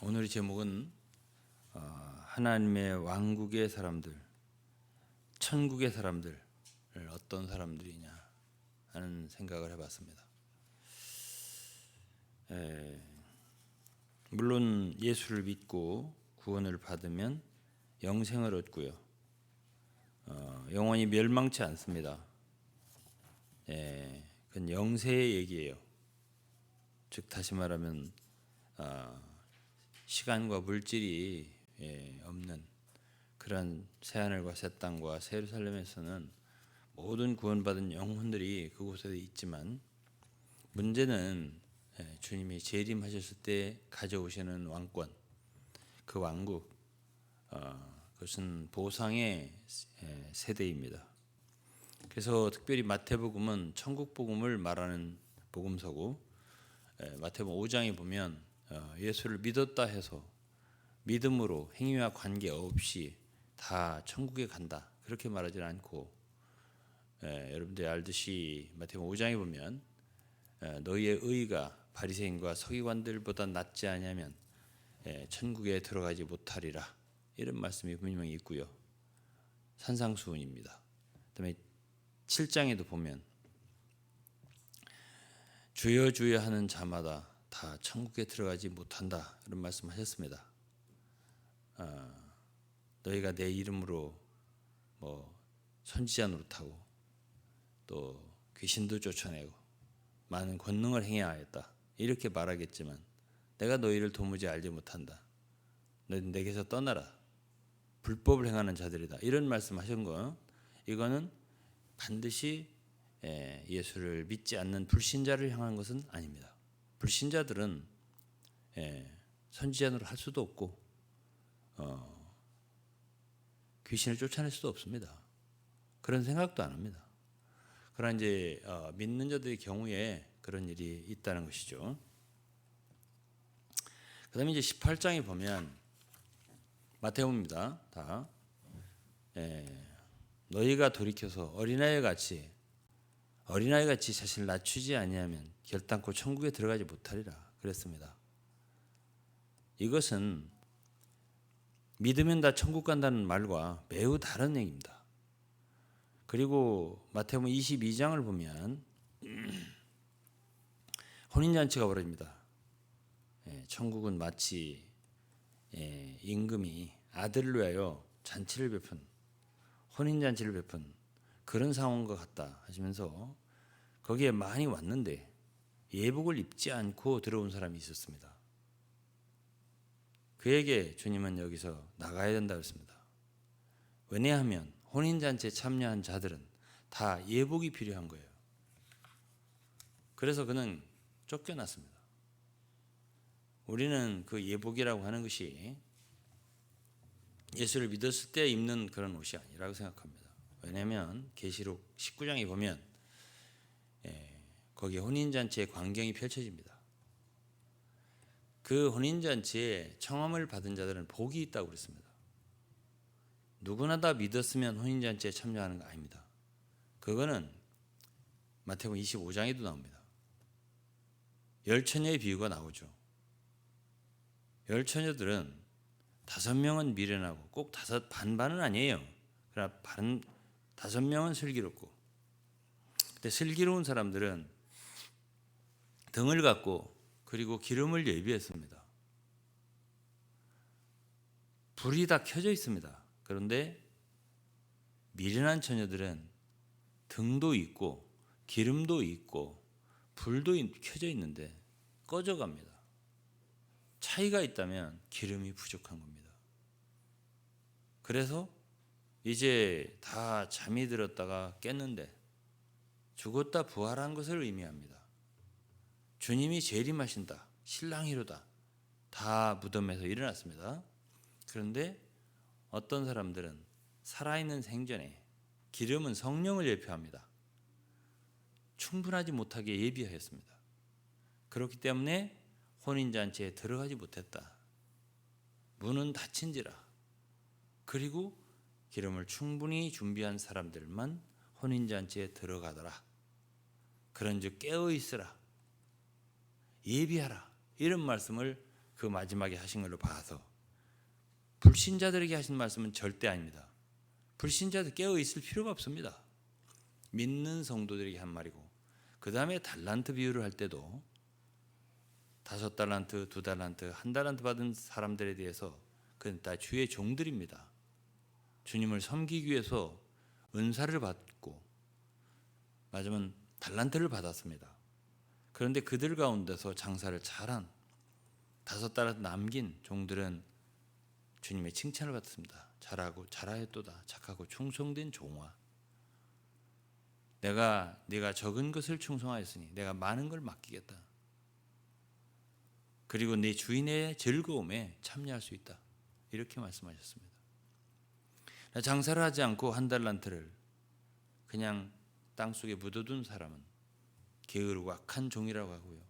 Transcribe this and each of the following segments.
오늘의 제목은 하나님의 왕국의 사람들, 천국의 사람들 어떤 사람들이냐 하는 생각을 해봤습니다. 물론 예수를 믿고 구원을 받으면 영생을 얻고요, 영원히 멸망치 않습니다. 그건 영세의 얘기예요. 즉 다시 말하면 시간과 물질이 없는 그런 새하늘과 새 땅과 새 예루살렘에서는 모든 구원받은 영혼들이 그곳에 있지만, 문제는 주님이 재림하셨을 때 가져오시는 왕권, 그 왕국, 그것은 보상의 세대입니다. 그래서 특별히 마태복음은 천국 복음을 말하는 복음서고, 마태복음 5장에 보면 예수를 믿었다 해서 믿음으로 행위와 관계없이 다 천국에 간다 그렇게 말하지 않고, 여러분들이 알듯이 마태복음 5장에 보면 너희의 의가 바리새인과 서기관들보다 낫지 않으면 천국에 들어가지 못하리라, 이런 말씀이 분명히 있고요. 산상수훈입니다. 그다음에 7장에도 보면 주여 주여 하는 자마다 다 천국에 들어가지 못한다, 이런 말씀하셨습니다. 너희가 내 이름으로 선지자 노릇하고 또 귀신도 쫓아내고 많은 권능을 행해야 하였다, 이렇게 말하겠지만 내가 너희를 도무지 알지 못한다. 너희는 내게서 떠나라. 불법을 행하는 자들이다, 이런 말씀하신 거, 이거는 반드시 예수를 믿지 않는 불신자를 향한 것은 아닙니다. 불신자들은 선지자 노릇 할 수도 없고 귀신을 쫓아낼 수도 없습니다. 그런 생각도 안 합니다. 그러나 이제 믿는 자들의 경우에 그런 일이 있다는 것이죠. 그 다음에 이제 18장에 보면 마태복음입니다. 다 너희가 돌이켜서 어린아이 같이 자신을 낮추지 아니하면 결단코 천국에 들어가지 못하리라 그랬습니다. 이것은 믿으면 다 천국 간다는 말과 매우 다른 얘기입니다. 그리고 마태복음 22장을 보면 혼인잔치가 벌어집니다. 천국은 마치 임금이 아들을 위하여 잔치를 베푼, 혼인잔치를 베푼 그런 상황과 같다 하시면서 거기에 많이 왔는데 예복을 입지 않고 들어온 사람이 있었습니다. 그에게 주님은 여기서 나가야 된다고 했습니다. 왜냐하면 혼인잔치에 참여한 자들은 다 예복이 필요한 거예요. 그래서 그는 쫓겨났습니다. 우리는 그 예복이라고 하는 것이 예수를 믿었을 때 입는 그런 옷이 아니라고 생각합니다. 왜냐하면 계시록 19장에 보면 거기에 혼인잔치의 광경이 펼쳐집니다. 그 혼인잔치에 청함을 받은 자들은 복이 있다고 그랬습니다. 누구나 다 믿었으면 혼인잔치에 참여하는 거 아닙니다. 그거는 마태복음 25장에도 나옵니다. 열처녀의 비유가 나오죠. 열처녀들은 5명은 미련하고 꼭 반반은 아니에요. 그러나 5명은 슬기롭고, 근데 슬기로운 사람들은 등을 갖고 그리고 기름을 예비했습니다. 불이 다 켜져 있습니다. 그런데 미련한 처녀들은 등도 있고 기름도 있고 불도 켜져 있는데 꺼져갑니다. 차이가 있다면 기름이 부족한 겁니다. 그래서 이제 다 잠이 들었다가 깼는데 죽었다 부활한 것을 의미합니다. 주님이 재림하신다, 신랑이로다, 다 무덤에서 일어났습니다. 그런데 어떤 사람들은 살아있는 생전에, 기름은 성령을 예표합니다, 충분하지 못하게 예비하였습니다. 그렇기 때문에 혼인잔치에 들어가지 못했다. 문은 닫힌지라. 그리고 기름을 충분히 준비한 사람들만 혼인잔치에 들어가더라. 그런즉 깨어있으라, 예비하라, 이런 말씀을 그 마지막에 하신 걸로 봐서 불신자들에게 하신 말씀은 절대 아닙니다. 불신자들 깨어 있을 필요가 없습니다. 믿는 성도들에게 한 말이고, 그 다음에 달란트 비유를 할 때도 5달란트, 2달란트, 1달란트 받은 사람들에 대해서 그건 다 주의 종들입니다. 주님을 섬기기 위해서 은사를 받고 맞으면 달란트를 받았습니다. 그런데 그들 가운데서 장사를 잘한 5달란트 남긴 종들은 주님의 칭찬을 받습니다. 잘하고 잘하였도다. 착하고 충성된 종아. 네가 적은 것을 충성하였으니 내가 많은 걸 맡기겠다. 그리고 네 주인의 즐거움에 참여할 수 있다. 이렇게 말씀하셨습니다. 장사를 하지 않고 1달란트를 그냥 땅속에 묻어둔 사람은 게으르고 악한 종이라고 하고요.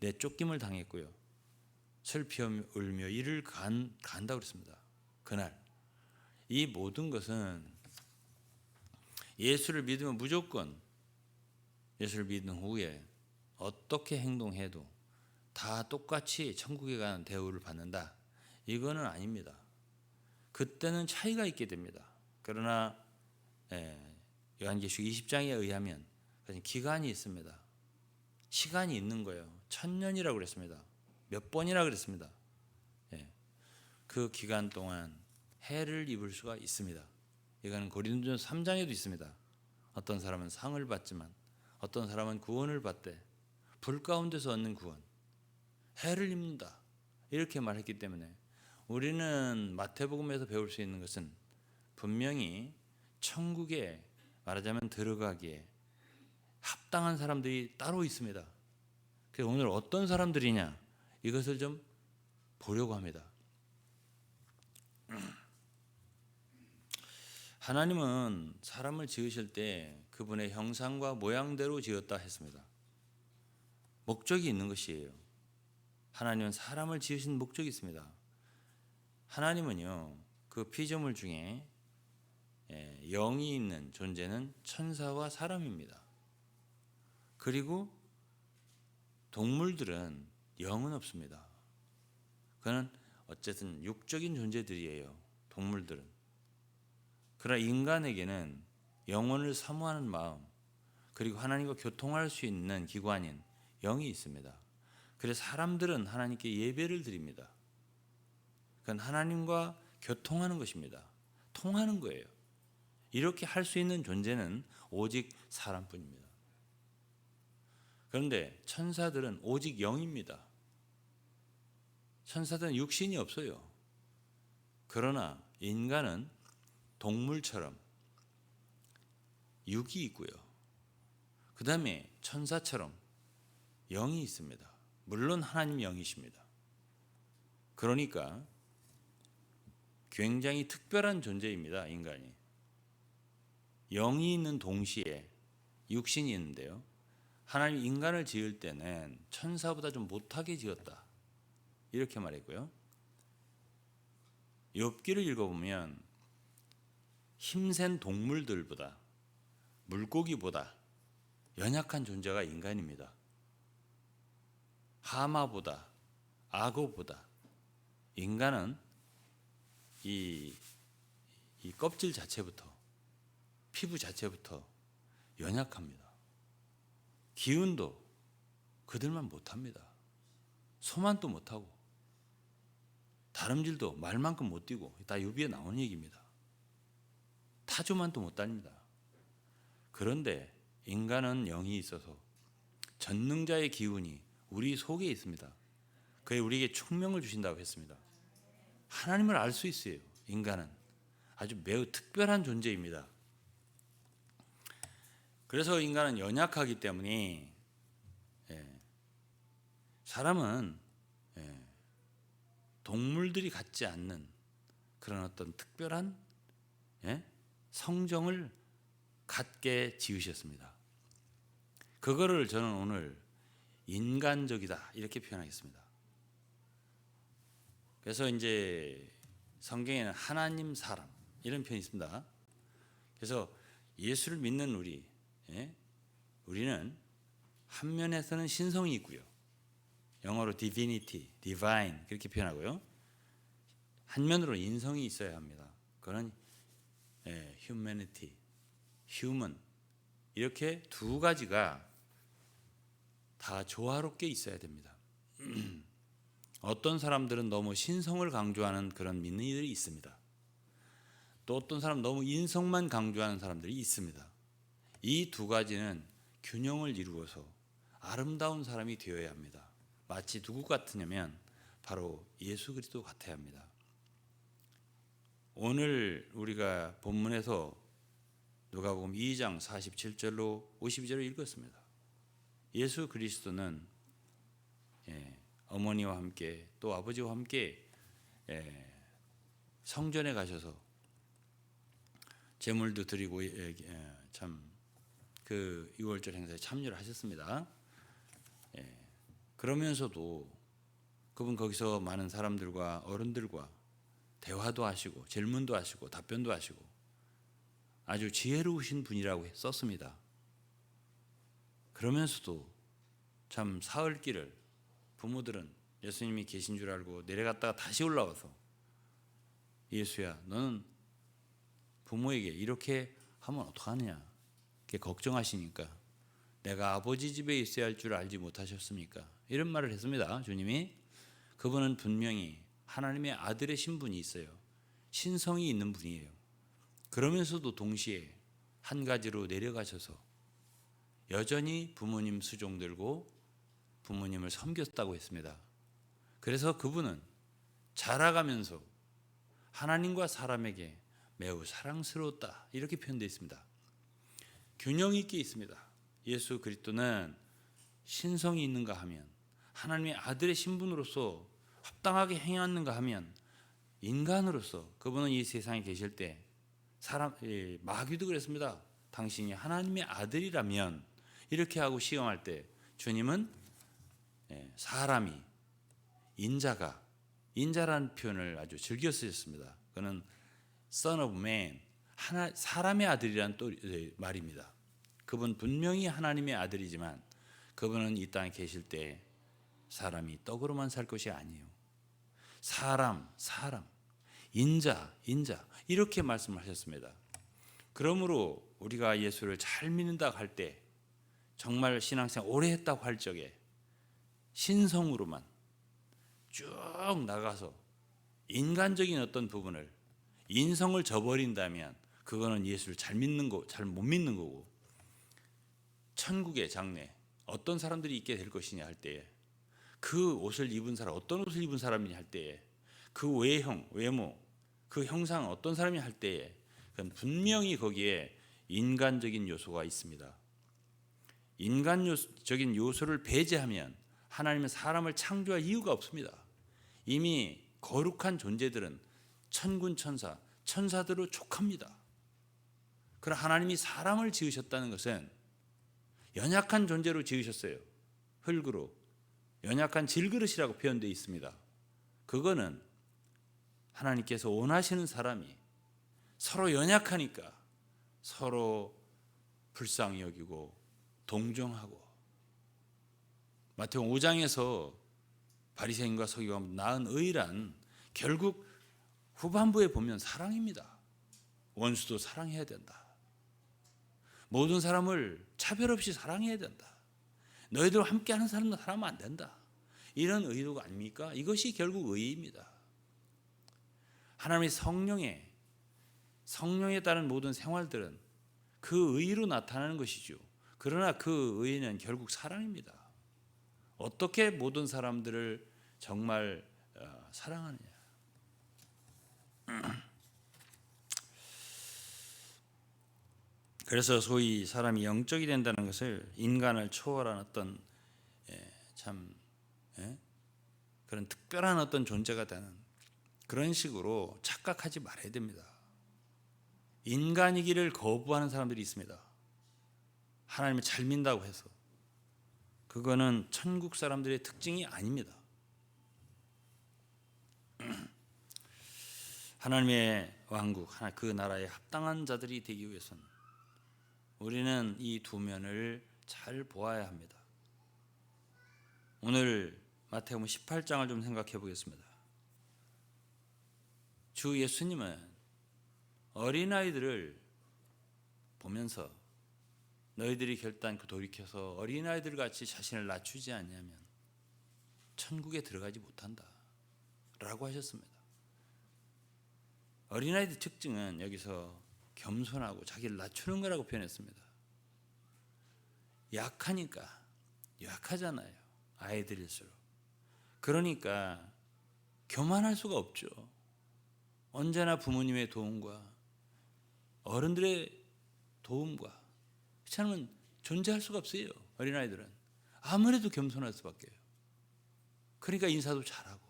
내쫓김을 당했고요. 슬피 울며 이를 간다고 그랬습니다. 그날 이 모든 것은 예수를 믿으면 무조건 예수를 믿은 후에 어떻게 행동해도 다 똑같이 천국에 가는 대우를 받는다. 이거는 아닙니다. 그때는 차이가 있게 됩니다. 그러나 요한계시록 20장에 의하면 기간이 있습니다. 시간이 있는 거예요. 1000년이라고 그랬습니다. 몇 번이나 그랬습니다. 그 기간 동안 해를 입을 수가 있습니다. 이거는 고린도전서 3장에도 있습니다. 어떤 사람은 상을 받지만 어떤 사람은 구원을 받되 불 가운데서 얻는 구원, 해를 입는다. 이렇게 말했기 때문에 우리는 마태복음에서 배울 수 있는 것은 분명히 천국에 말하자면 들어가기에 합당한 사람들이 따로 있습니다. 그래서 오늘 어떤 사람들이냐 이것을 좀 보려고 합니다. 하나님은 사람을 지으실 때 그분의 형상과 모양대로 지었다 했습니다. 목적이 있는 것이에요. 하나님은 사람을 지으신 목적이 있습니다. 하나님은요, 그 피조물 중에 영이 있는 존재는 천사와 사람입니다. 그리고 동물들은 영은 없습니다. 그는 어쨌든 육적인 존재들이에요. 동물들은. 그러나 인간에게는 영혼을 사모하는 마음, 그리고 하나님과 교통할 수 있는 기관인 영이 있습니다. 그래서 사람들은 하나님께 예배를 드립니다. 그건 하나님과 교통하는 것입니다. 통하는 거예요. 이렇게 할 수 있는 존재는 오직 사람뿐입니다. 그런데 천사들은 오직 영입니다. 천사들은 육신이 없어요. 그러나 인간은 동물처럼 육이 있고요. 그 다음에 천사처럼 영이 있습니다. 물론 하나님 영이십니다. 그러니까 굉장히 특별한 존재입니다. 인간이. 영이 있는 동시에 육신이 있는데요. 하나님 인간을 지을 때는 천사보다 좀 못하게 지었다. 이렇게 말했고요. 욥기를 읽어보면 힘센 동물들보다 물고기보다 연약한 존재가 인간입니다. 하마보다 악어보다 인간은 이 껍질 자체부터 피부 자체부터 연약합니다. 기운도 그들만 못합니다. 소만 또 못하고 다름질도 말만큼 못 뛰고 다 욥기에 나오는 얘기입니다. 타조만 또 못 다닙니다. 그런데 인간은 영이 있어서 전능자의 기운이 우리 속에 있습니다. 그게 우리에게 총명을 주신다고 했습니다. 하나님을 알 수 있어요. 인간은 아주 매우 특별한 존재입니다. 그래서 인간은 연약하기 때문에 사람은 동물들이 갖지 않는 그런 어떤 특별한 성정을 갖게 지으셨습니다. 그거를 저는 오늘 인간적이다 이렇게 표현하겠습니다. 그래서 이제 성경에는 하나님 사람 이런 표현이 있습니다. 그래서 예수를 믿는 우리는 한 면에서는 신성이 있고요. 영어로 divinity, divine 그렇게 표현하고요. 한면으로 인성이 있어야 합니다. 그건 humanity, human 이렇게 두 가지가 다 조화롭게 있어야 됩니다. 어떤 사람들은 너무 신성을 강조하는 그런 믿는 이들이 있습니다. 또 어떤 사람 너무 인성만 강조하는 사람들이 있습니다. 이 두 가지는 균형을 이루어서 아름다운 사람이 되어야 합니다. 마치 누구 같으냐면 바로 예수 그리스도 같아야 합니다. 오늘 우리가 본문에서 누가복음 2장 47절로 52절을 읽었습니다. 예수 그리스도는 어머니와 함께 또 아버지와 함께 성전에 가셔서 제물도 드리고 참 그 유월절 행사에 참여를 하셨습니다. 그러면서도 그분 거기서 많은 사람들과 어른들과 대화도 하시고 질문도 하시고 답변도 하시고 아주 지혜로우신 분이라고 썼습니다. 그러면서도 참 사흘길을 부모들은 예수님이 계신 줄 알고 내려갔다가 다시 올라와서 예수야 너는 부모에게 이렇게 하면 어떡하느냐 이렇게 걱정하시니까 내가 아버지 집에 있어야 할 줄 알지 못하셨습니까? 이런 말을 했습니다. 주님이. 그분은 분명히 하나님의 아들의 신분이 있어요. 신성이 있는 분이에요. 그러면서도 동시에 한 가지로 내려가셔서 여전히 부모님 수종 들고 부모님을 섬겼다고 했습니다. 그래서 그분은 자라가면서 하나님과 사람에게 매우 사랑스러웠다 이렇게 표현되어 있습니다. 균형 있게 있습니다. 예수 그리스도는 신성이 있는가 하면 하나님의 아들의 신분으로서 합당하게 행하는가 하면 인간으로서 그분은 이 세상에 계실 때 마귀도 그랬습니다. 당신이 하나님의 아들이라면 이렇게 하고 시험할 때 주님은 사람이 인자라는 표현을 아주 즐겨 쓰셨습니다. 그는 Son of Man, 사람의 아들이라는 또 말입니다. 그분 분명히 하나님의 아들이지만 그분은 이 땅에 계실 때 사람이 떡으로만 살 것이 아니에요. 사람, 인자 이렇게 말씀을 하셨습니다. 그러므로 우리가 예수를 잘 믿는다고 할 때 정말 신앙생활 오래 했다고 할 적에 신성으로만 쭉 나가서 인간적인 어떤 부분을 인성을 저버린다면 그거는 예수를 잘 못 믿는 거고 천국의 장래 어떤 사람들이 있게 될 것이냐 할 때에 그 옷을 입은 사람 어떤 옷을 입은 사람이냐 할 때에 그 외모 그 형상 어떤 사람이 할 때에 그건 분명히 거기에 인간적인 요소가 있습니다. 인간적인 요소를 배제하면 하나님은 사람을 창조할 이유가 없습니다. 이미 거룩한 존재들은 천군 천사들로 족합니다. 그러나 하나님이 사람을 지으셨다는 것은 연약한 존재로 지으셨어요. 흙으로 연약한 질그릇이라고 표현되어 있습니다. 그거는 하나님께서 원하시는 사람이 서로 연약하니까 서로 불쌍히 여기고 동정하고 마태복음 5장에서 바리새인과 서기관과 낳은 의란 결국 후반부에 보면 사랑입니다. 원수도 사랑해야 된다. 모든 사람을 차별 없이 사랑해야 된다. 너희들과 함께하는 사람도 사랑하면 안 된다. 이런 의도가 아닙니까? 이것이 결국 의입니다. 하나님의 성령에 따른 모든 생활들은 그 의로 나타나는 것이죠. 그러나 그 의는 결국 사랑입니다. 어떻게 모든 사람들을 정말 사랑하느냐. 그래서 소위 사람이 영적이 된다는 것을 인간을 초월한 어떤 그런 특별한 어떤 존재가 되는 그런 식으로 착각하지 말아야 됩니다. 인간이기를 거부하는 사람들이 있습니다. 하나님을 잘 믿는다고 해서 그거는 천국 사람들의 특징이 아닙니다. 하나님의 왕국, 그 나라에 합당한 자들이 되기 위해서는 우리는 이 두 면을 잘 보아야 합니다. 오늘 마태복음 18장을 좀 생각해 보겠습니다. 주 예수님은 어린아이들을 보면서 너희들이 결단코 돌이켜서 어린아이들 같이 자신을 낮추지 않냐면 천국에 들어가지 못한다 라고 하셨습니다. 어린아이들 특징은 여기서 겸손하고 자기를 낮추는 거라고 표현했습니다. 약하니까, 약하잖아요, 아이들일수록. 그러니까 교만할 수가 없죠. 언제나 부모님의 도움과 어른들의 도움과 그렇지 않으면 존재할 수가 없어요. 어린아이들은 아무래도 겸손할 수밖에요. 그러니까 인사도 잘하고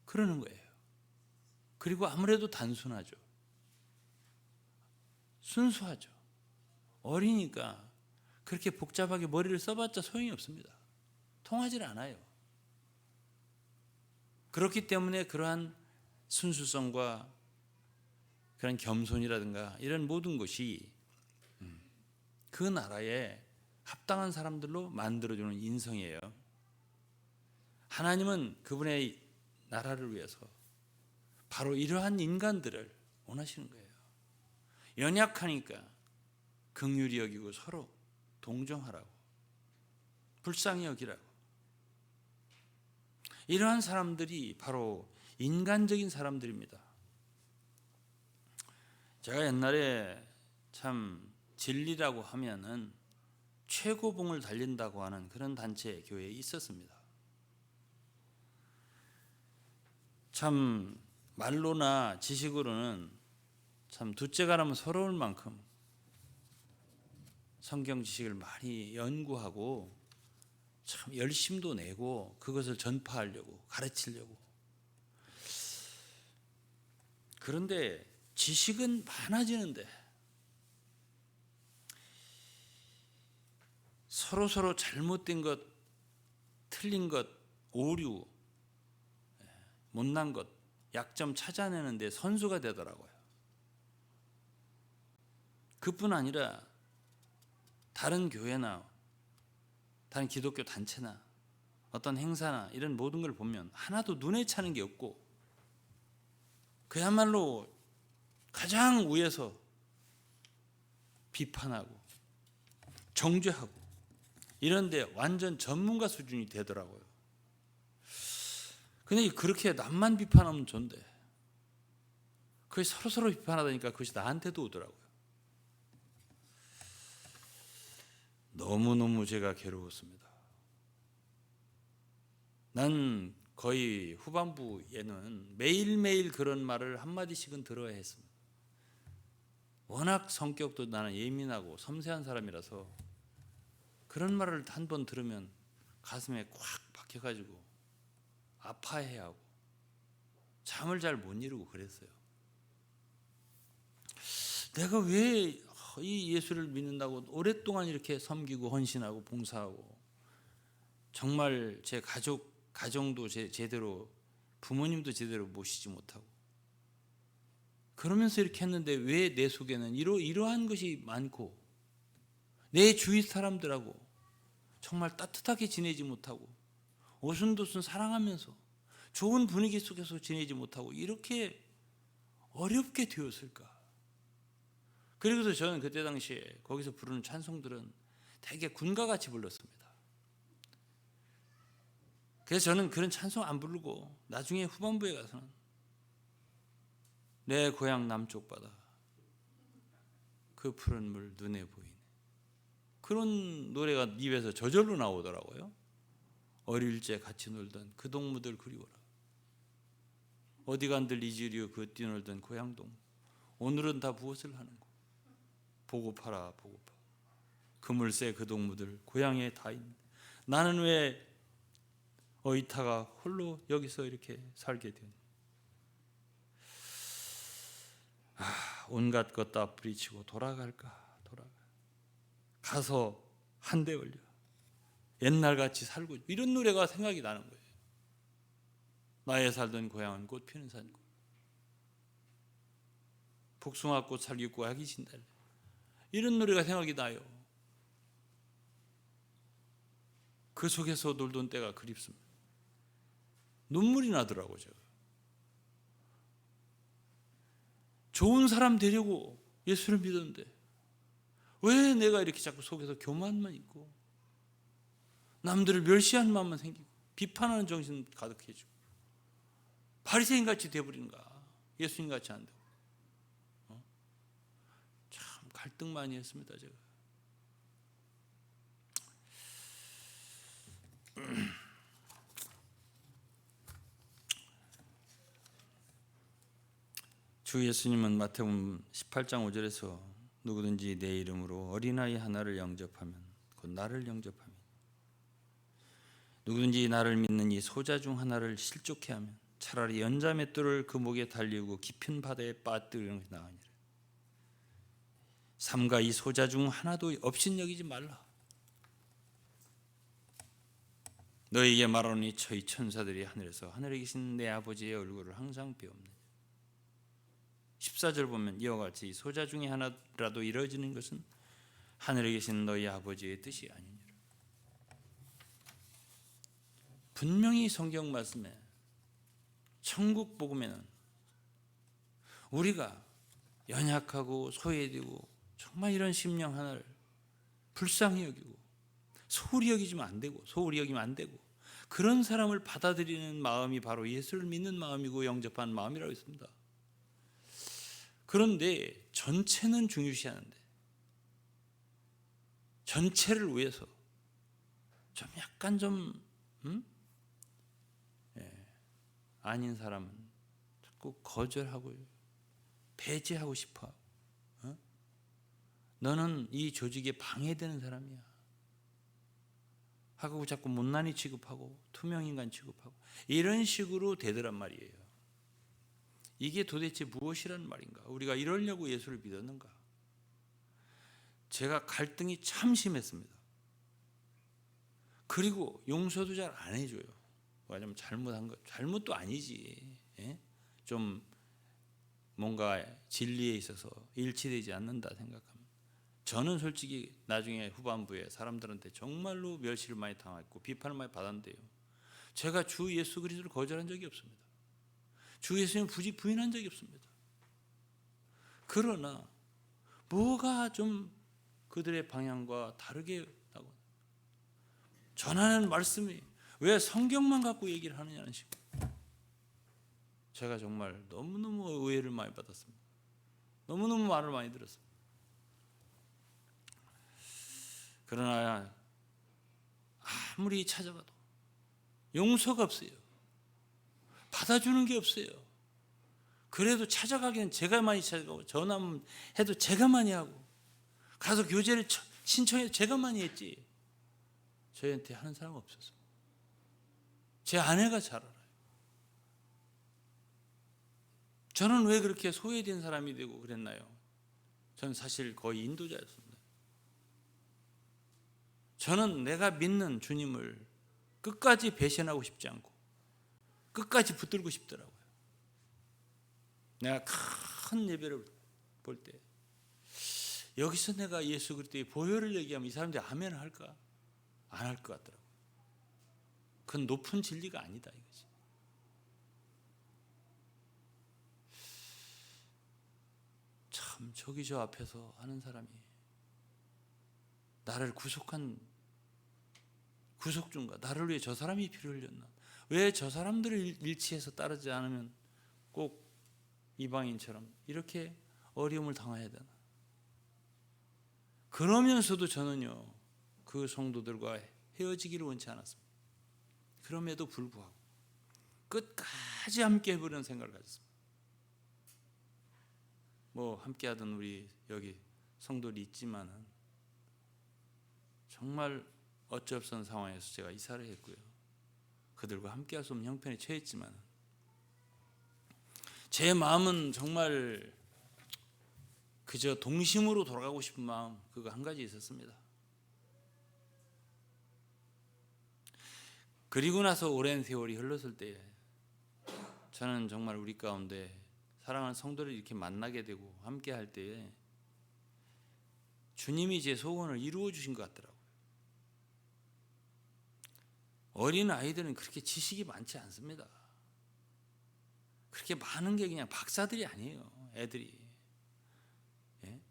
그러는 거예요. 그리고 아무래도 단순하죠. 순수하죠. 어리니까 그렇게 복잡하게 머리를 써봤자 소용이 없습니다. 통하질 않아요. 그렇기 때문에 그러한 순수성과 그런 겸손이라든가 이런 모든 것이 그 나라에 합당한 사람들로 만들어주는 인성이에요. 하나님은 그분의 나라를 위해서 바로 이러한 인간들을 원하시는 거예요. 연약하니까 긍휼히 여기고 서로 동정하라고, 불쌍히 여기라고. 이러한 사람들이 바로 인간적인 사람들입니다. 제가 옛날에 참 진리라고 하면은 최고봉을 달린다고 하는 그런 단체 교회에 있었습니다. 참 말로나 지식으로는 참 둘째가라면 서러울 만큼 성경 지식을 많이 연구하고 참 열심도 내고 그것을 전파하려고, 가르치려고. 그런데 지식은 많아지는데 서로 잘못된 것, 틀린 것, 오류, 못난 것, 약점 찾아내는데 선수가 되더라고요. 그뿐 아니라 다른 교회나 다른 기독교 단체나 어떤 행사나 이런 모든 걸 보면 하나도 눈에 차는 게 없고 그야말로 가장 위에서 비판하고 정죄하고 이런데 완전 전문가 수준이 되더라고요. 근데 그렇게 남만 비판하면 좋은데 그게 서로 비판하다니까 그것이 나한테도 오더라고요. 너무너무 제가 괴로웠습니다. 난 거의 후반부에는 매일매일 그런 말을 한마디씩은 들어야 했습니다. 워낙 성격도 나는 예민하고 섬세한 사람이라서 그런 말을 한 번 들으면 가슴에 꽉 박혀가지고 아파해야 하고 잠을 잘 못 이루고 그랬어요. 내가 왜 이 예수를 믿는다고 오랫동안 이렇게 섬기고 헌신하고 봉사하고 정말 제 가정도 제대로 부모님도 제대로 모시지 못하고 그러면서 이렇게 했는데 왜 내 속에는 이러한 것이 많고 내 주위 사람들하고 정말 따뜻하게 지내지 못하고 오순도순 사랑하면서 좋은 분위기 속에서 지내지 못하고 이렇게 어렵게 되었을까? 그리고서 저는 그때 당시에 거기서 부르는 찬송들은 되게 군가같이 불렀습니다. 그래서 저는 그런 찬송 안 부르고 나중에 후반부에 가서는 내 고향 남쪽 바다 그 푸른 물 눈에 보이네. 그런 노래가 입에서 저절로 나오더라고요. 어릴 적 같이 놀던 그 동무들 그리워라. 어디 간들 잊으려 그 뛰놀던 고향 동무. 오늘은 다 무엇을 하는고. 보고파라 보고파. 그물새 그 동무들 고향에 다 있네. 나는 왜 어이타가 홀로 여기서 이렇게 살게 된. 온갖 것 다 뿌리치고 돌아갈까. 가서 한 대 올려. 옛날같이 살고 이런 노래가 생각이 나는 거예요. 나의 살던 고향은 꽃 피는 산골. 복숭아꽃 살기고 하기 신달래. 이런 노래가 생각이 나요. 그 속에서 놀던 때가 그립습니다. 눈물이 나더라고요. 제가. 좋은 사람 되려고 예수를 믿었는데 왜 내가 이렇게 자꾸 속에서 교만만 있고 남들을 멸시하는 마음만 생기고 비판하는 정신 가득해지고 바리새인같이 되어버리는가. 예수님같이 안 되고. 참 갈등 많이 했습니다. 제가. 주 예수님은 마태복음 18장 5절에서 누구든지 내 이름으로 어린아이 하나를 영접하면 곧 나를 영접하면 누구든지 나를 믿는 이 소자 중 하나를 실족해 하면 차라리 연자 맷돌을 그 목에 달리고 깊은 바다에 빠뜨리는 것이 나으니라. 삼가 이 소자 중 하나도 업신여기지 말라. 너희에게 말하노니 저희 천사들이 하늘에서 하늘에 계신 내 아버지의 얼굴을 항상 배웁니다. 14절 보면 이와 같이 소자 중에 하나라도 이루어지는 것은 하늘에 계신 너희 아버지의 뜻이 아니니라. 분명히 성경 말씀에 천국 복음에는 우리가 연약하고 소외되고 정말 이런 심령 하나를 불쌍히 여기고 소홀히 여기면 안 되고 그런 사람을 받아들이는 마음이 바로 예수를 믿는 마음이고 영접하는 마음이라고 했습니다. 그런데 전체는 중요시하는데 전체를 위해서 좀 약간 아닌 사람은 자꾸 거절하고 배제하고 싶어. 너는 이 조직에 방해되는 사람이야 하고 자꾸 못난이 취급하고 투명인간 취급하고 이런 식으로 되더란 말이에요. 이게 도대체 무엇이라는 말인가? 우리가 이러려고 예수를 믿었는가? 제가 갈등이 참 심했습니다. 그리고 용서도 잘 안 해줘요. 왜냐면 잘못한 거 잘못도 아니지. 좀 뭔가 진리에 있어서 일치되지 않는다 생각합니다. 저는 솔직히 나중에 후반부에 사람들한테 정말로 멸시를 많이 당했고 비판을 많이 받았는데요. 제가 주 예수 그리스도를 거절한 적이 없습니다. 주 예수님 굳이 부인한 적이 없습니다. 그러나 뭐가 좀 그들의 방향과 다르게 나고 전하는 말씀이 왜 성경만 갖고 얘기를 하느냐는 식으로 제가 정말 너무너무 오해를 많이 받았습니다. 너무너무 말을 많이 들었습니다. 그러나 아무리 찾아가도 용서가 없어요. 받아주는 게 없어요. 그래도 찾아가기는 제가 많이 찾아가고 전화해도 제가 많이 하고 가서 교제를 신청해도 제가 많이 했지 저희한테 하는 사람 없었어요. 제 아내가 잘 알아요. 저는 왜 그렇게 소외된 사람이 되고 그랬나요? 저는 사실 거의 인도자였습니다. 저는 내가 믿는 주님을 끝까지 배신하고 싶지 않고 끝까지 붙들고 싶더라고요. 내가 큰 예배를 볼 때 여기서 내가 예수 그리스도의 보혈을 얘기하면 이 사람들이 아멘을 할까? 안 할 것 같더라고요. 그건 높은 진리가 아니다 이거지. 참 저기 저 앞에서 하는 사람이 나를 구속한 구속주인가? 나를 위해 저 사람이 피를 흘렸나? 왜 저 사람들을 일치해서 따르지 않으면 꼭 이방인처럼 이렇게 어려움을 당해야 되나? 그러면서도 저는요 그 성도들과 헤어지기를 원치 않았습니다. 그럼에도 불구하고 끝까지 함께 해보려는 생각을 가졌습니다. 뭐 함께하던 우리 여기 성도들이 있지만은 정말 어쩔 수 없는 상황에서 제가 이사를 했고요. 그들과 함께할 수 없는 형편에 처했지만 제 마음은 정말 그저 동심으로 돌아가고 싶은 마음 그거 한 가지 있었습니다. 그리고 나서 오랜 세월이 흘렀을 때 저는 정말 우리 가운데 사랑하는 성도를 이렇게 만나게 되고 함께 할 때에 주님이 제 소원을 이루어 주신 것 같더라고요. 어린 아이들은 그렇게 지식이 많지 않습니다. 그렇게 많은 게 그냥 박사들이 아니에요, 애들이. 예?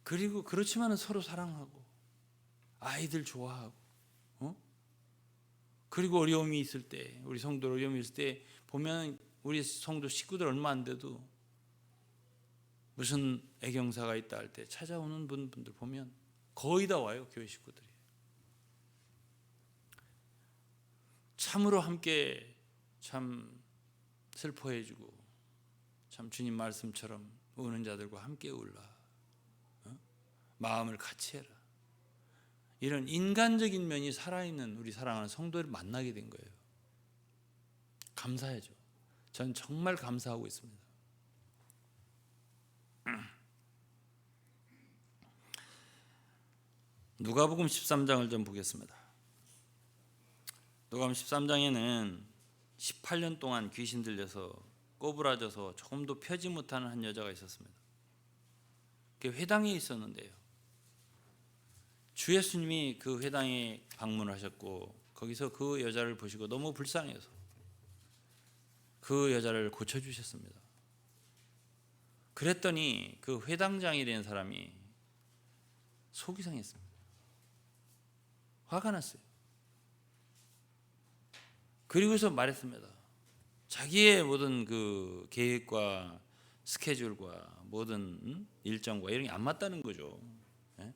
그리고 그렇지만은 서로 사랑하고 아이들 좋아하고, 그리고 어려움이 있을 때, 우리 성도 어려움이 있을 때 보면 우리 성도 식구들 얼마 안 돼도 무슨 애경사가 있다 할 때 찾아오는 분들 보면 거의 다 와요, 교회 식구들이. 참으로 함께 참 슬퍼해주고, 참 주님 말씀처럼 우는 자들과 함께 울라, 마음을 같이 해라. 이런 인간적인 면이 살아있는 우리 사랑하는 성도를 만나게 된 거예요. 감사해죠. 전 정말 감사하고 있습니다. 누가복음 13장을 좀 보겠습니다. 누가복음 13장에는 18년 동안 귀신 들려서 꼬부라져서 조금도 펴지 못하는 한 여자가 있었습니다. 그 회당에 있었는데요, 주 예수님이 그 회당에 방문하셨고 거기서 그 여자를 보시고 너무 불쌍해서 그 여자를 고쳐주셨습니다. 그랬더니 그 회당장이 된 사람이 속이 상했습니다. 화가 났어요. 그리고서 말했습니다. 자기의 모든 그 계획과 스케줄과 모든 일정과 이런 게 안 맞다는 거죠. 예?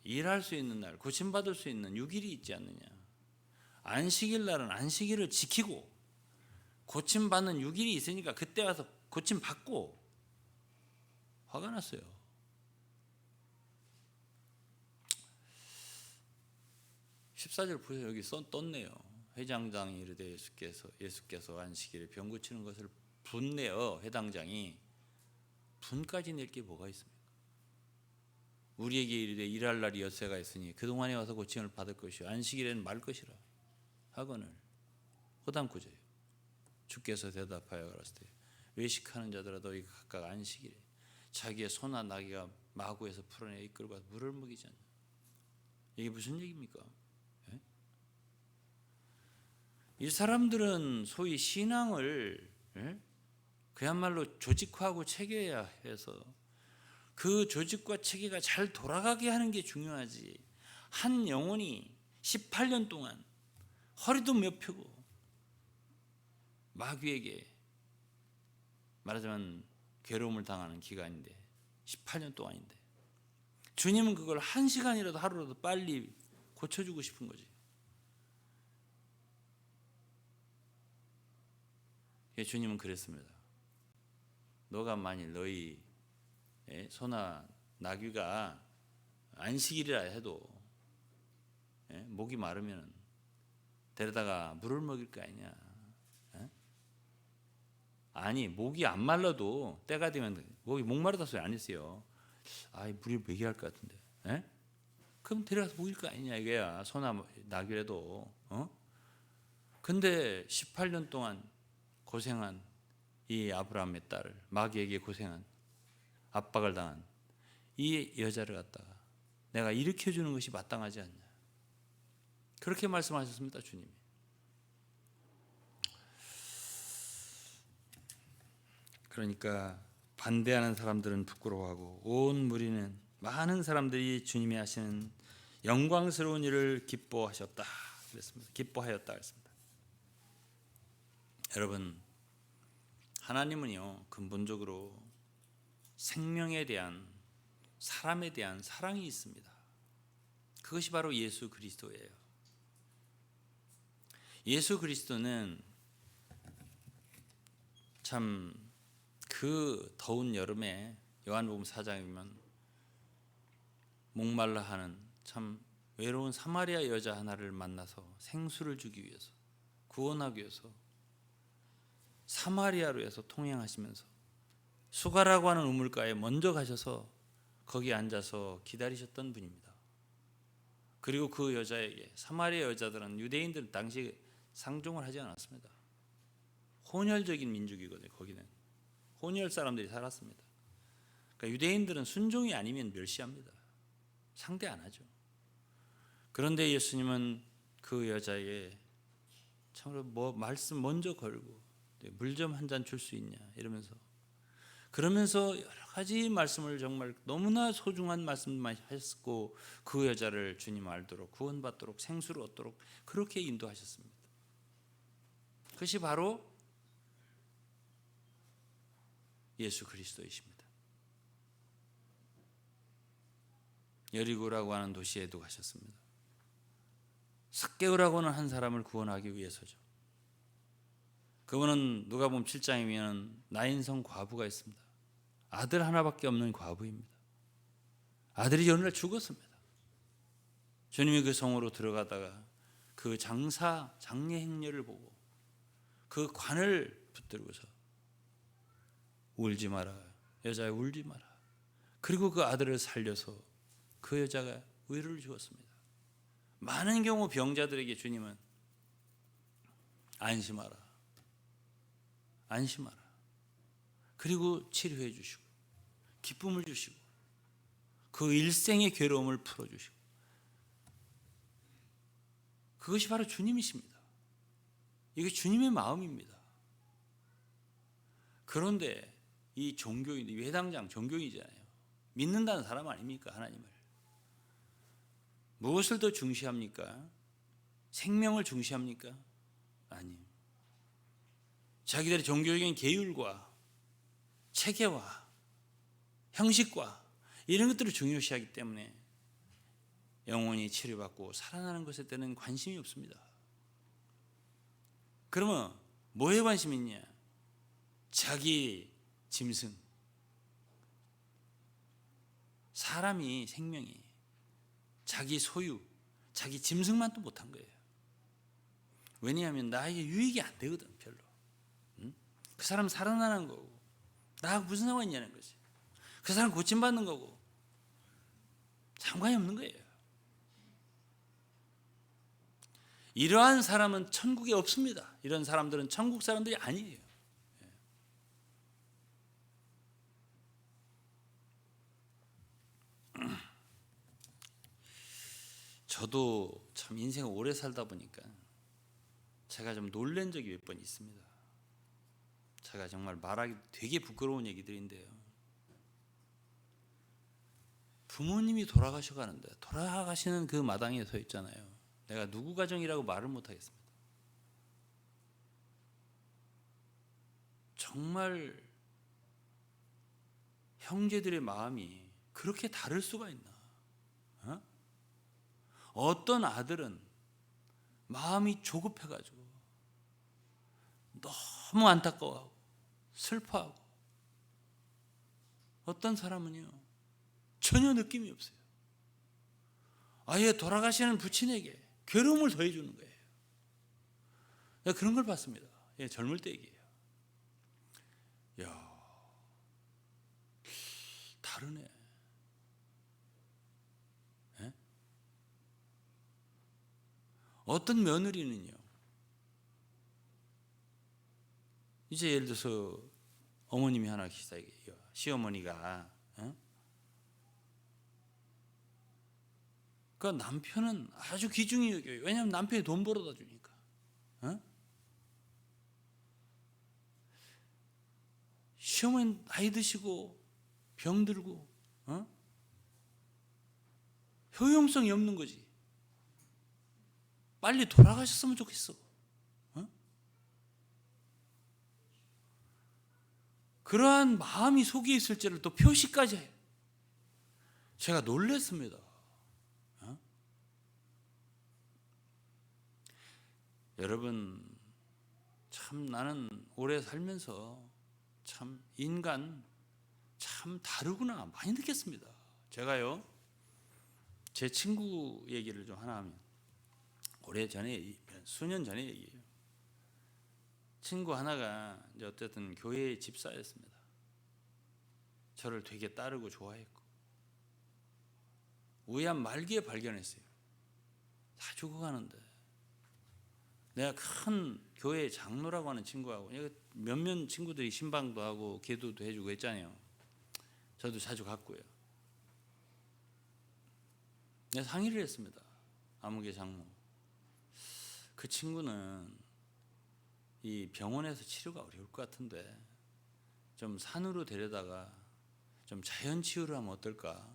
일할 수 있는 날, 고침받을 수 있는 6일이 있지 않느냐. 안식일 날은 안식일을 지키고 고침받는 6일이 있으니까 그때 와서 고침받고. 화가 났어요. 14절 보세요. 여기 떴네요. 회장장이 이르되 예수께서 안식일에 병 고치는 것을 분내어. 회당장이 분까지 낼 게 뭐가 있습니까? 우리에게 이르되 일할 날이 엿새가 있으니 그동안에 와서 고침을 받을 것이요 안식일에는 말 것이라 하거늘. 허당 구제요. 주께서 대답하여 가라사대 외식하는 자들아 너희가 각각 안식일에 자기의 소나 나귀가 마구에서 풀어내 이끌고 와서 물을 먹이지 않냐. 이게 무슨 얘기입니까? 예? 이 사람들은 소위 신앙을 그야말로 조직화하고 체계해야 해서 그 조직과 체계가 잘 돌아가게 하는 게 중요하지, 한 영혼이 18년 동안 허리도 몇 펴고 마귀에게 말하자면 괴로움을 당하는 기간인데 18년 동안인데 주님은 그걸 한 시간이라도 하루라도 빨리 고쳐주고 싶은 거지. 주님은 그랬습니다. 너가 만일 너희 소나 나귀가 안식일이라 해도 목이 마르면 데려다가 물을 먹일 거 아니냐. 아니 목이 안 말라도 때가 되면 목이 목마르다 소리 안 했어요. 아, 물이 먹여야 할 것 같은데. 그럼 데려가서 먹일 거 아니냐 이거야. 소나 나귀라도. 근데 18년 동안 고생한 이 아브라함의 딸을 마귀에게 고생한 압박을 당한 이 여자를 갖다가 내가 일으켜주는 것이 마땅하지 않냐. 그렇게 말씀하셨습니다, 주님이. 그러니까 반대하는 사람들은 부끄러워하고 온 무리는 많은 사람들이 주님이 하시는 영광스러운 일을 기뻐하셨다 그랬습니다. 기뻐하였다 그랬습니다. 여러분, 하나님은요 근본적으로 생명에 대한, 사람에 대한 사랑이 있습니다. 그것이 바로 예수 그리스도예요. 예수 그리스도는 참 그 더운 여름에 요한복음 4장에 보면 목말라 하는 참 외로운 사마리아 여자 하나를 만나서 생수를 주기 위해서, 구원하기 위해서 사마리아로 해서 통행하시면서 수가라고 하는 우물가에 먼저 가셔서 거기 앉아서 기다리셨던 분입니다. 그리고 그 여자에게, 사마리아 여자들은 유대인들은 당시 상종을 하지 않았습니다. 혼혈적인 민족이거든요. 거기는 혼혈 사람들이 살았습니다. 그러니까 유대인들은 순종이 아니면 멸시합니다. 상대 안 하죠. 그런데 예수님은 그 여자에게 참으로 말씀 먼저 걸고 물 좀 한 잔 줄 수 있냐 이러면서, 그러면서 여러 가지 말씀을 정말 너무나 소중한 말씀만 하셨고, 그 여자를 주님 알도록 구원받도록 생수를 얻도록 그렇게 인도하셨습니다. 그것이 바로 예수 그리스도이십니다. 여리고라고 하는 도시에도 가셨습니다. 삭개오라고 하는 한 사람을 구원하기 위해서죠. 그분은 누가복음 7장이면 나인성 과부가 있습니다. 아들 하나밖에 없는 과부입니다. 아들이 어느 날 죽었습니다. 주님이 그 성으로 들어가다가 그 장례 행렬을 보고 그 관을 붙들고서 울지 마라, 여자야 울지 마라. 그리고 그 아들을 살려서 그 여자가 위로를 주었습니다. 많은 경우 병자들에게 주님은 안심하라, 안심하라. 그리고 치료해 주시고 기쁨을 주시고 그 일생의 괴로움을 풀어주시고, 그것이 바로 주님이십니다. 이게 주님의 마음입니다. 그런데 이 종교인, 회당장 종교인이잖아요. 믿는다는 사람 아닙니까? 하나님을. 무엇을 더 중시합니까? 생명을 중시합니까? 아니요. 자기들의 종교적인 계율과 체계와 형식과 이런 것들을 중요시하기 때문에 영혼이 치료받고 살아나는 것에 대한 관심이 없습니다. 그러면 뭐에 관심이 있냐? 자기 짐승. 사람이 생명이 자기 소유, 자기 짐승만 또 못한 거예요. 왜냐하면 나에게 유익이 안 되거든, 별로. 그 사람 살아나는 거고 나하고 무슨 상관이 있냐는 거지. 그 사람 고침받는 거고 상관이 없는 거예요. 이러한 사람은 천국에 없습니다. 이런 사람들은 천국 사람들이 아니에요. 저도 참 인생을 오래 살다 보니까 제가 좀 놀란 적이 몇 번 있습니다. 제가 정말 말하기 되게 부끄러운 얘기들인데요. 부모님이 돌아가셔가는데 돌아가시는 그 마당에 서 있잖아요. 내가 누구 가정이라고 말을 못하겠습니다. 정말 형제들의 마음이 그렇게 다를 수가 있나? 어떤 아들은 마음이 조급해가지고 너무 안타까워하고 슬퍼하고, 어떤 사람은요 전혀 느낌이 없어요. 아예 돌아가시는 부친에게 괴로움을 더해주는 거예요. 내가 그런 걸 봤습니다. 예, 젊을 때 얘기예요. 야, 다르네. 예? 어떤 며느리는요, 이제 예를 들어서 어머님이 하나 계시다, 시어머니가, 그 남편은 아주 귀중히 여겨요. 왜냐하면 남편이 돈 벌어다 주니까. 시어머니 나이 드시고 병들고 효용성이 없는 거지. 빨리 돌아가셨으면 좋겠어. 그러한 마음이 속에 있을지를 또 표시까지 해요. 제가 놀랐습니다. 여러분, 참 나는 오래 살면서 참 인간 참 다르구나 많이 느꼈습니다. 제가요, 제 친구 얘기를 좀 하나 하면, 오래전에, 수년 전에 얘기예요. 친구 하나가 이제 어쨌든 교회의 집사였습니다. 저를 되게 따르고 좋아했고, 우연 말기에 발견했어요. 다 죽어가는데 내가 큰 교회 장로라고 하는 친구하고 몇몇 친구들이 신방도 하고 기도도 해주고 했잖아요. 저도 자주 갔고요. 내가 상의를 했습니다. 아무개 장모. 그 친구는 이 병원에서 치료가 어려울 것 같은데 좀 산으로 데려다가 좀 자연 치유를 하면 어떨까?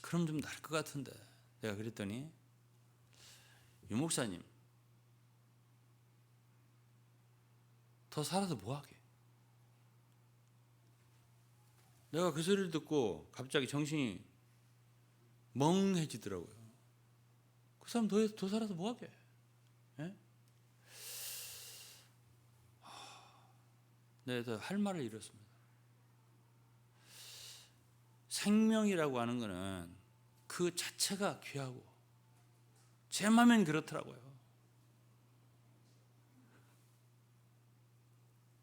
그럼 좀 나을 것 같은데. 내가 그랬더니 유 목사님 더 살아서 뭐하게? 내가 그 소리를 듣고 갑자기 정신이 멍해지더라고요. 그 사람 더 살아서 뭐하게? 예? 내가 할 말을 잃었습니다. 생명이라고 하는 것은 그 자체가 귀하고 제 맘엔 그렇더라고요.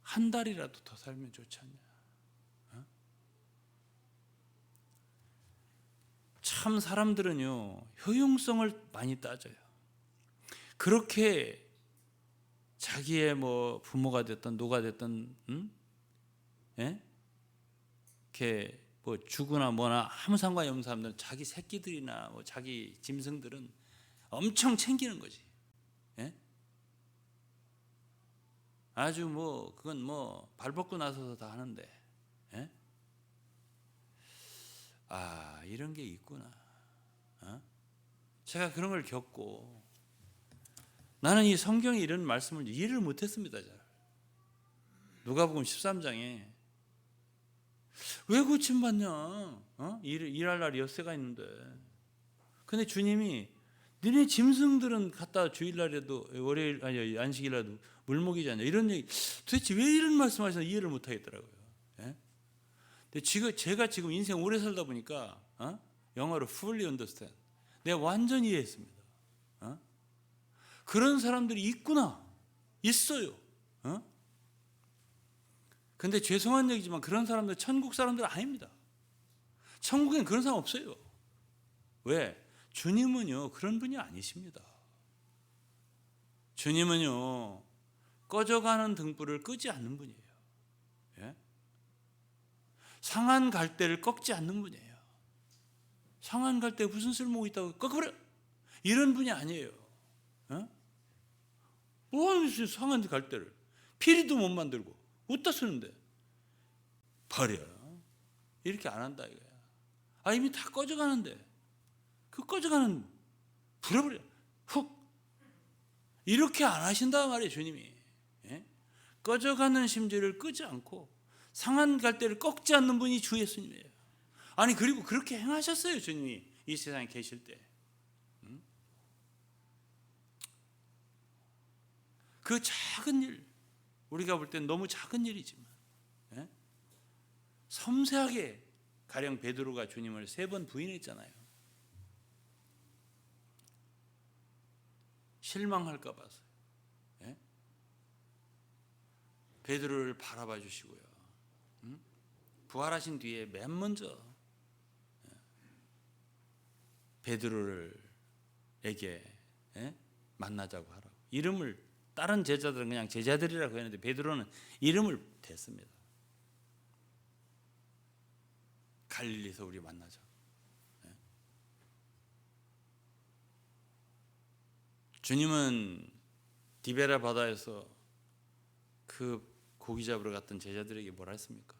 한 달이라도 더 살면 좋지 않냐. 어? 참 사람들은요 효용성을 많이 따져요. 그렇게 자기의 뭐 부모가 됐든 누가 됐든 예? 이렇게 뭐 죽으나 뭐나 아무 상관이 없는 사람들은 자기 새끼들이나 뭐 자기 짐승들은 엄청 챙기는 거지. 예? 아주 뭐 그건 뭐 발 벗고 나서서 다 하는데. 예? 아 이런 게 있구나. 어? 제가 그런 걸 겪고 나는 이 성경에 이런 말씀을 이해를 못했습니다. 잘. 누가복음 13장에 왜 고침받냐? 어? 일할 날 엿새가 있는데. 근데 주님이 너네 짐승들은 갖다 주일날에도 월요일 아니 안식일날도 물먹이지 않냐 이런 얘기. 도대체 왜 이런 말씀하셔서 이해를 못하겠더라고요. 예? 근데 제가 지금 인생 오래 살다 보니까 영어로 fully understand. 내가 완전히 이해했습니다. 그런 사람들이 있구나. 있어요. 근데 죄송한 얘기지만 그런 사람들 천국 사람들 아닙니다. 천국엔 그런 사람 없어요. 왜? 주님은요 그런 분이 아니십니다. 주님은요 꺼져가는 등불을 끄지 않는 분이에요. 예? 상한 갈대를 꺾지 않는 분이에요. 상한 갈대 무슨 쓸모 있다고 꺾어버려. 이런 분이 아니에요. 예? 뭐하는 상한 갈대를 피리도 못 만들고 어디다 쓰는데 버려. 이렇게 안 한다 이거야. 아 이미 다 꺼져가는데 그 꺼져가는 불어버려. 훅. 이렇게 안 하신다 말이에요 주님이. 예? 꺼져가는 심지를 끄지 않고 상한 갈대를 꺾지 않는 분이 주 예수님이에요. 아니 그리고 그렇게 행하셨어요 주님이 이 세상에 계실 때. 그 작은 일 우리가 볼 땐 너무 작은 일이지만 예? 섬세하게 가령 베드로가 주님을 3번 부인했잖아요. 실망할까 봐서. 예? 베드로를 바라봐 주시고요. 부활하신 뒤에 맨 먼저 베드로에게 만나자고 하라고. 이름을 다른 제자들은 그냥 제자들이라고 했는데 베드로는 이름을 댔습니다. 갈릴리에서 우리 만나자. 주님은 디베라 바다에서 그 고기 잡으러 갔던 제자들에게 뭐라 했습니까?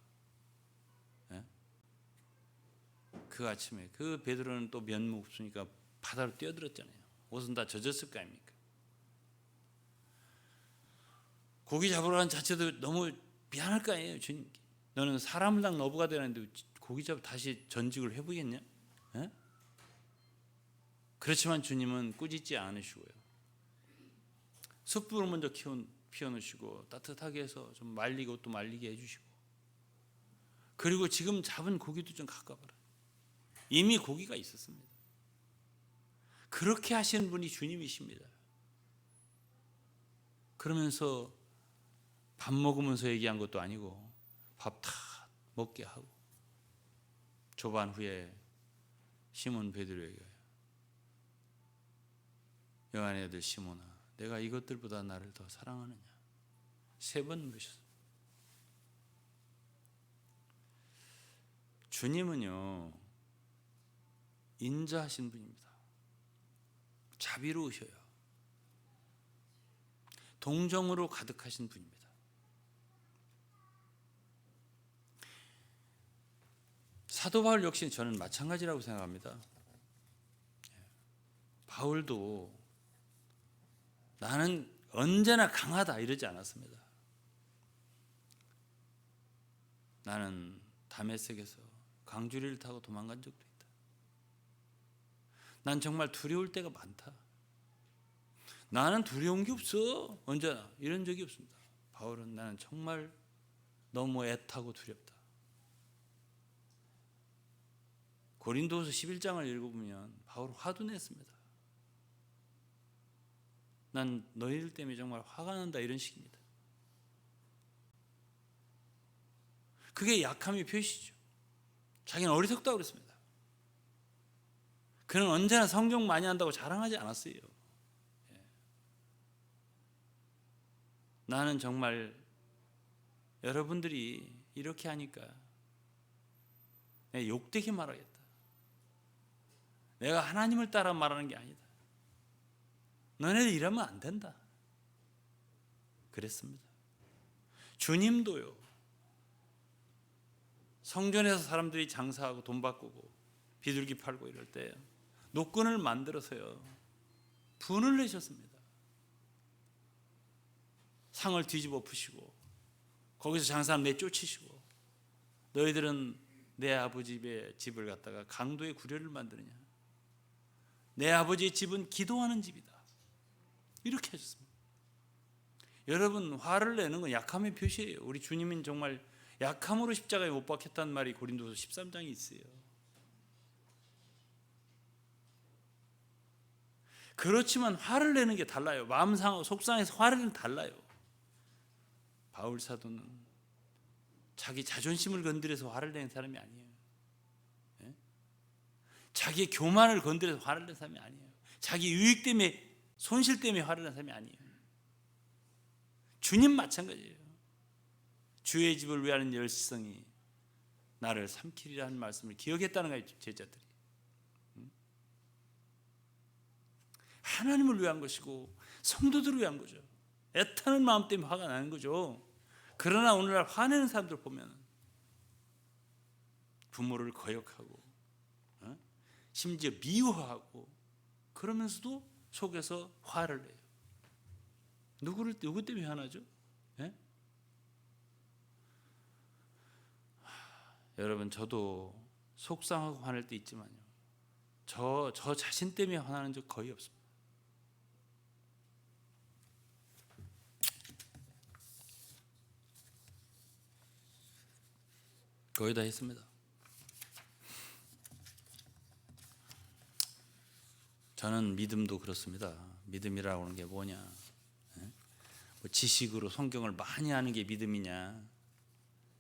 그 아침에 그 베드로는 또 면목 없으니까 바다로 뛰어들었잖아요. 옷은 다 젖었을 거 아닙니까? 고기 잡으러 간 자체도 너무 미안할 거 아니에요 주님께. 너는 사람당 너부가 되는데 고기 잡아 다시 전직을 해보겠냐? 에? 그렇지만 주님은 꾸짖지 않으시고요. 숯불을 먼저 피워놓으시고 따뜻하게 해서 좀 말리고 또 말리게 해주시고 그리고 지금 잡은 고기도 좀 갖고 와봐라. 이미 고기가 있었습니다. 그렇게 하시는 분이 주님이십니다. 그러면서 밥 먹으면서 얘기한 것도 아니고 밥 다 먹게 하고 조반 후에 시몬 베드로에게 요한의 아들 시몬아 내가 이것들보다 나를 더 사랑하느냐 3번 물으셨어요. 주님은요 인자하신 분입니다. 자비로우셔요. 동정으로 가득하신 분입니다. 사도 바울 역시 저는 마찬가지라고 생각합니다. 바울도 나는 언제나 강하다 이러지 않았습니다. 나는 다메섹에서 강주리를 타고 도망간 적도 있다. 난 정말 두려울 때가 많다. 나는 두려운 게 없어. 언제나 이런 적이 없습니다. 바울은 나는 정말 너무 애타고 두렵다. 고린도서 11장을 읽어보면 바울은 화도 냈습니다. 난 너희들 때문에 정말 화가 난다 이런 식입니다. 그게 약함의 표시죠. 자기는 어리석다고 그랬습니다. 그는 언제나 성경 많이 한다고 자랑하지 않았어요. 나는 정말 여러분들이 이렇게 하니까 욕되게 말하겠다. 내가 하나님을 따라 말하는 게 아니다. 너네들 이러면 안 된다. 그랬습니다. 주님도요. 성전에서 사람들이 장사하고 돈 바꾸고 비둘기 팔고 이럴 때 노끈을 만들어서요. 분을 내셨습니다. 상을 뒤집어 푸시고 거기서 장사하면 내쫓으시고 너희들은 내 아버지의 집을 갖다가 강도의 구려를 만드느냐. 내 아버지의 집은 기도하는 집이다. 이렇게 하셨습니다. 여러분 화를 내는 건 약함의 표시예요. 우리 주님은 정말 약함으로 십자가에 못 박혔다는 말이 고린도서 13장에 있어요. 그렇지만 화를 내는 게 달라요. 마음 상하고 속상해서 화를 내는 게 달라요. 바울 사도는 자기 자존심을 건드려서 화를 내는 사람이 아니에요. 예? 자기의 교만을 건드려서 화를 내는 사람이 아니에요. 자기 유익 때문에 손실 때문에 화를 내는 사람이 아니에요. 주님 마찬가지예요. 주의 집을 위하는 열성이 나를 삼키리라 하는 말씀을 기억했다는 거예요. 제자들이 하나님을 위한 것이고 성도들을 위한 거죠. 애타는 마음 때문에 화가 나는 거죠. 그러나 오늘날 화내는 사람들 보면 부모를 거역하고 심지어 미워하고 그러면서도 속에서 화를 내요. 누구 때문에 화나죠? 예? 여러분 저도 속상하고 화낼 때 있지만요. 저 자신 때문에 화나는 적 거의 없습니다. 거의 다 했습니다. 저는 믿음도 그렇습니다. 믿음이라고 하는 게 뭐냐? 뭐 지식으로 성경을 많이 아는 게 믿음이냐?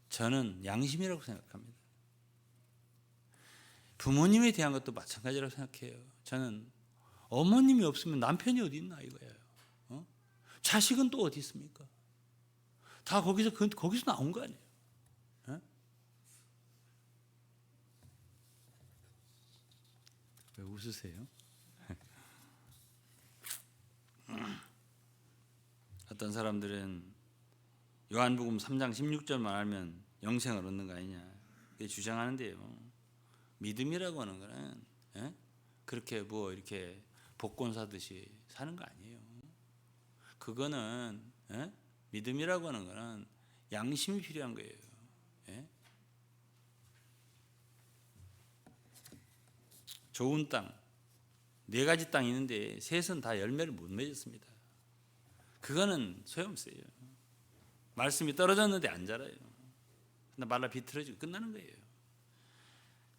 저는 양심이라고 생각합니다. 부모님에 대한 것도 마찬가지라고 생각해요. 저는 어머님이 없으면 남편이 어디 있나 이거예요. 자식은 또 어디 있습니까? 다 거기서 나온 거 아니에요. 왜 웃으세요? 어떤 사람들은 요한복음 3장 16절만 알면 영생을 얻는 거 아니냐 이렇게 주장하는데요. 믿음이라고 하는 거는 그렇게 뭐 이렇게 복권 사듯이 사는 거 아니에요. 그거는 믿음이라고 하는 거는 양심이 필요한 거예요. 좋은 땅, 4가지 땅이 있는데 셋은 다 열매를 못 맺었습니다. 그거는 소용없어요. 말씀이 떨어졌는데 안 자라요. 말라 비틀어지고 끝나는 거예요.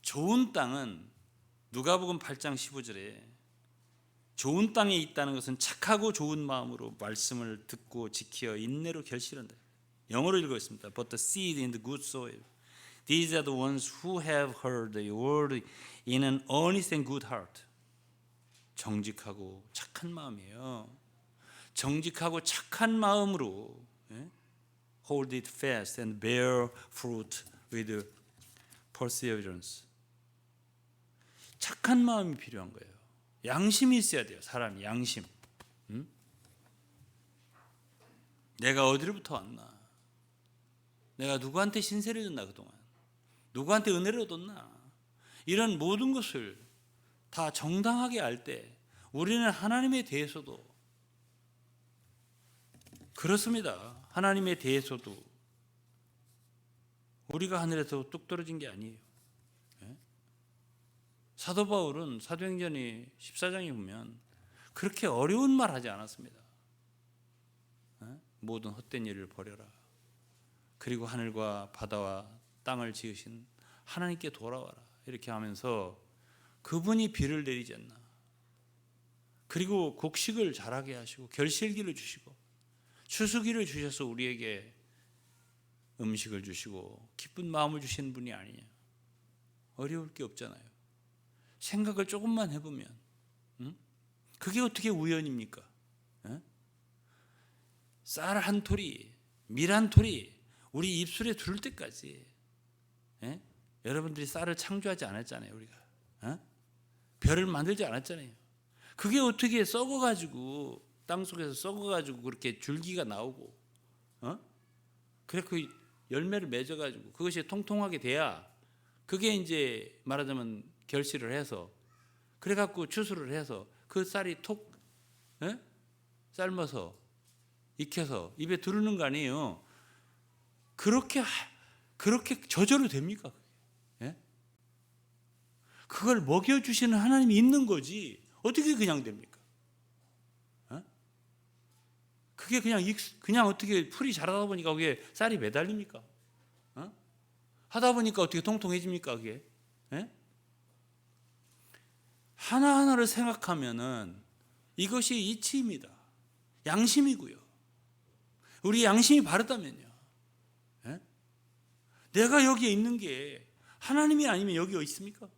좋은 땅은 누가복음 8장 15절에 좋은 땅에 있다는 것은 착하고 좋은 마음으로 말씀을 듣고 지키어 인내로 결실한다. 영어로 읽었습니다. But the seed in the good soil. These are the ones who have heard the word in an honest and good heart. 정직하고 착한 마음이에요. 정직하고 착한 마음으로 hold it fast and bear fruit with perseverance. 착한 마음이 필요한 거예요. 양심이 있어야 돼요. 사람이 양심. 내가 어디로부터 왔나? 내가 누구한테 신세를 졌나 그동안? 누구한테 은혜를 얻었나? 이런 모든 것을 다 정당하게 알 때 우리는 하나님에 대해서도 그렇습니다. 하나님에 대해서도 우리가 하늘에서 뚝 떨어진 게 아니에요. 사도 바울은 사도행전 14장에 보면 그렇게 어려운 말 하지 않았습니다. 모든 헛된 일을 버려라. 그리고 하늘과 바다와 땅을 지으신 하나님께 돌아와라. 이렇게 하면서 그분이 비를 내리지 않나. 그리고 곡식을 자라게 하시고 결실기를 주시고 추수기를 주셔서 우리에게 음식을 주시고 기쁜 마음을 주시는 분이 아니냐. 어려울 게 없잖아요. 생각을 조금만 해보면 그게 어떻게 우연입니까? 쌀 한 토리, 밀 한 토리 우리 입술에 들을 때까지 여러분들이 쌀을 창조하지 않았잖아요. 우리가 별을 만들지 않았잖아요. 그게 어떻게 썩어가지고 땅속에서 썩어가지고 그렇게 줄기가 나오고 그래 그 열매를 맺어가지고 그것이 통통하게 돼야 그게 이제 말하자면 결실을 해서 그래갖고 추수를 해서 그 쌀이 톡 삶아서 익혀서 입에 두르는 거 아니에요. 그렇게 저절로 됩니까? 그걸 먹여주시는 하나님이 있는 거지 어떻게 그냥 됩니까? 그게 그냥 어떻게 풀이 자라다 보니까 그게 쌀이 매달립니까? 하다 보니까 어떻게 통통해집니까? 그게 하나하나를 생각하면은 이것이 이치입니다. 양심이고요. 우리 양심이 바르다면요. 내가 여기에 있는 게 하나님이 아니면 여기 어디 있습니까?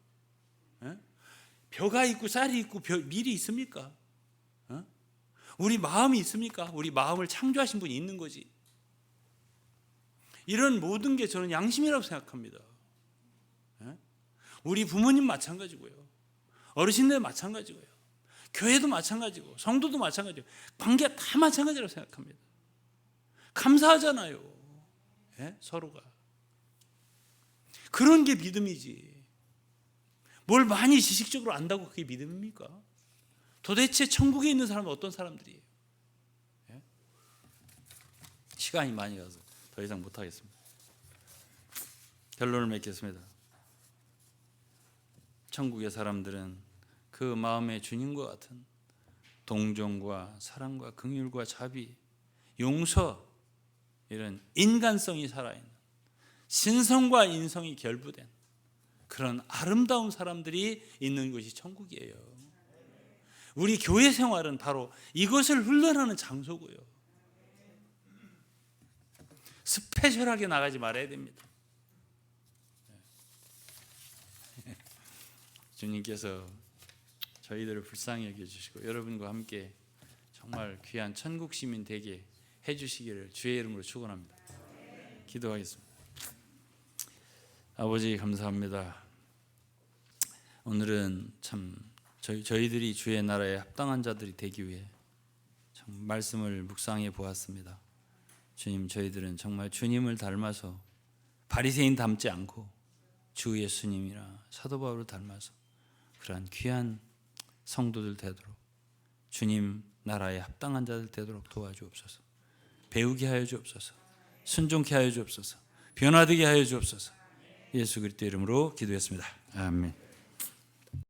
벼가 있고 쌀이 있고 밀이 있습니까? 우리 마음이 있습니까? 우리 마음을 창조하신 분이 있는 거지. 이런 모든 게 저는 양심이라고 생각합니다. 우리 부모님 마찬가지고요. 어르신들 마찬가지고요. 교회도 마찬가지고 성도도 마찬가지고 관계가 다 마찬가지라고 생각합니다. 감사하잖아요. 서로가. 그런 게 믿음이지. 뭘 많이 지식적으로 안다고 그게 믿음입니까? 도대체 천국에 있는 사람은 어떤 사람들이에요? 시간이 많이 가서 더 이상 못하겠습니다. 결론을 맺겠습니다. 천국의 사람들은 그 마음의 주님과 같은 동정과 사랑과 긍휼과 자비, 용서 이런 인간성이 살아있는 신성과 인성이 결부된 그런 아름다운 사람들이 있는 곳이 천국이에요. 우리 교회 생활은 바로 이것을 훈련하는 장소고요. 스페셜하게 나가지 말아야 됩니다. 주님께서 저희들을 불쌍히 여겨주시고 여러분과 함께 정말 귀한 천국 시민 되게 해주시기를 주의 이름으로 축원합니다. 기도하겠습니다. 아버지 감사합니다. 오늘은 참 저희들이 주의 나라에 합당한 자들이 되기 위해 참 말씀을 묵상해 보았습니다. 주님, 저희들은 정말 주님을 닮아서 바리새인 닮지 않고 주 예수님이나 사도 바울을 닮아서 그러한 귀한 성도들 되도록 주님 나라에 합당한 자들 되도록 도와주옵소서. 배우게 하여 주옵소서. 순종케 하여 주옵소서. 변화되게 하여 주옵소서. 예수 그리스도 이름으로 기도했습니다. 아멘.